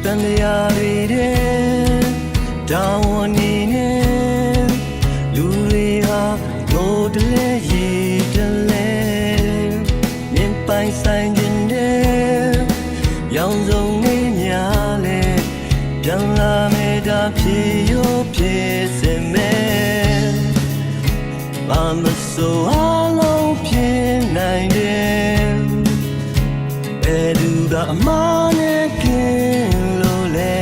တန်လျာတွေတောင်းဝန်နေနဲ့လူတွေဟာကိုယ်တလဲရေတလဲမြင်ပိုင်ဆိုင်ခြင်းနဲ့ရောင်စုံနေများလဲပြန်လာမေတ္တာဖြစ်ရောဖြစ်စေမယ်ဘာမဆိုအားလုံးဖြစ်နိုင်တယ်ဘယ်သူကအမှားနဲ့ကင်းလို့လဲ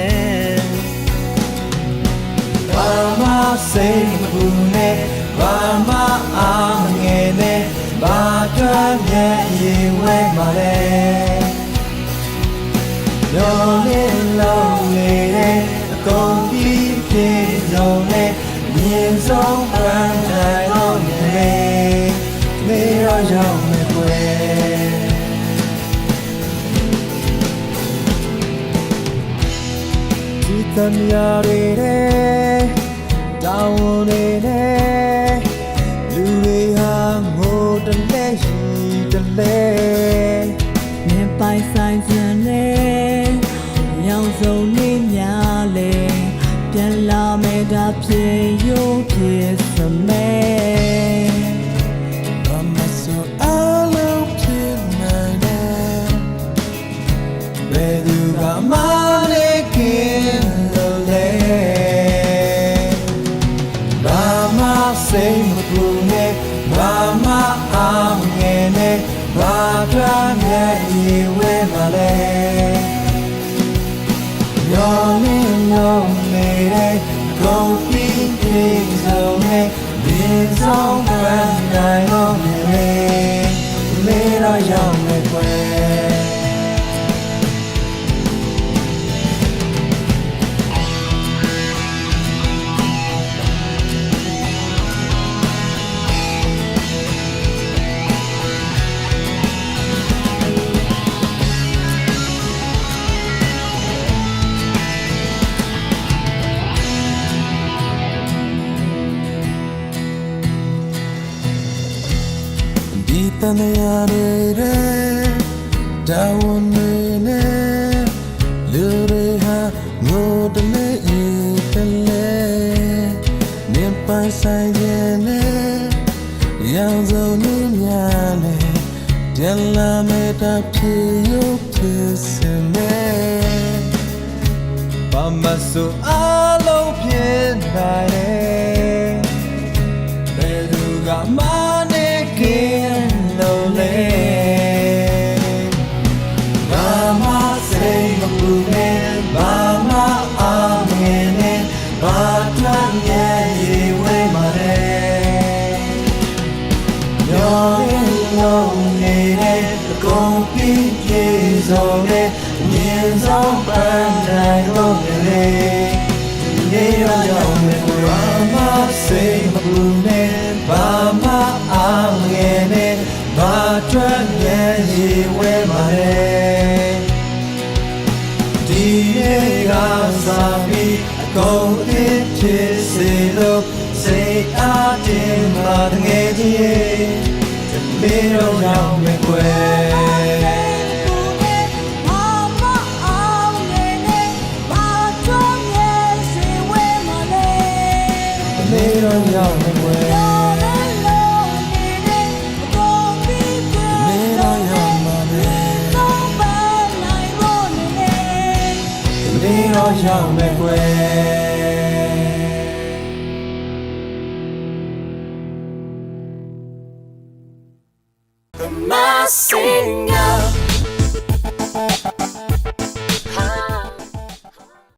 ဘာမှစိတ်မပူနဲ့ဘာမှအားမငယ်နဲ့ဘာကြွမ်းမြဲရင်ဝဲမှာလဲရောလေးလုံးနေတဲ့အကုန်ပြီးပြေဆုံးနဲ့မြင်ဆုံးပန်းတိုင်းတော့နေမေရောရောက်မယ်ကွယ်ဒီတန်ရာတွေတောင်းဝန်နေနဲ့လူတွေဟာငိုတလဲရှိတလဲမြင်ပိုင်ဆိုင်ခြင်းနဲ့ရောင်စုံနေများလဲပြန်လာမယ်ဒါဖြစ်ရုံဖြစ်စမယ်ဘာမဆိုအားလုံးဖြစ်နိုင်တယ်ဘယ်သူကမှလည်းကင်းလို့လဲဘာမှစိတ်မပူနဲ့ဘာမှအားမငယ်နဲ့ဘာကြွမ်းမြဲရေဝဲမှာလဲရောင်းလုံးနေတဲ့ကုန်ပြီးပြေဆုံးနဲ့ဒီဆုံးပန်းတိုင်းတော့နေလေတော့ရောက်မယ်ကွယ်ဒီတန်ရာတွေတောင်းဝန်နေနဲ့လူတွေဟာငိုတလဲအေးတလဲမြင်ပိုင်ဆိုင်ခြင်းနဲ့ရောင်စုံနေများလဲပြန်လာမေတ္တာဖြစ်ရုပ်ဖြစ်စေမယ်ဘာမဆိုအားလုံးဖြစ်နိုင်တယ်ဘယ်သူကမှကင်းလို့လဲဘာမှစိတ်မပူနဲ့ဘာမှအားမငယ်နဲ့ဘာတွန်းရဲ့ရေဝဲမှာလဲရောင်းလုံးနေတဲ့အကုန်ပြီးပြေဆုံးနဲ့မြင်ဆုံးပန်းတိုင်းတော့လေနေရောက်မယ်ဘာမှစိတ်မပူနဲ့ဘာမှအားမငယ်နဲ့ဘာတွန်းရဲ့ရေဝဲမှာလဲဒီနေ့ကစားပြီးအကုန်အသစ်ဖြစ်စေလို့စိတ်အားတင်ပါငယ်ကြီးမေတော့ရောက်မယ်ကွယ်မေတော့ရောက်မယ်ကွယ်တော့ရောက်မယ်ကွယ်မဆိ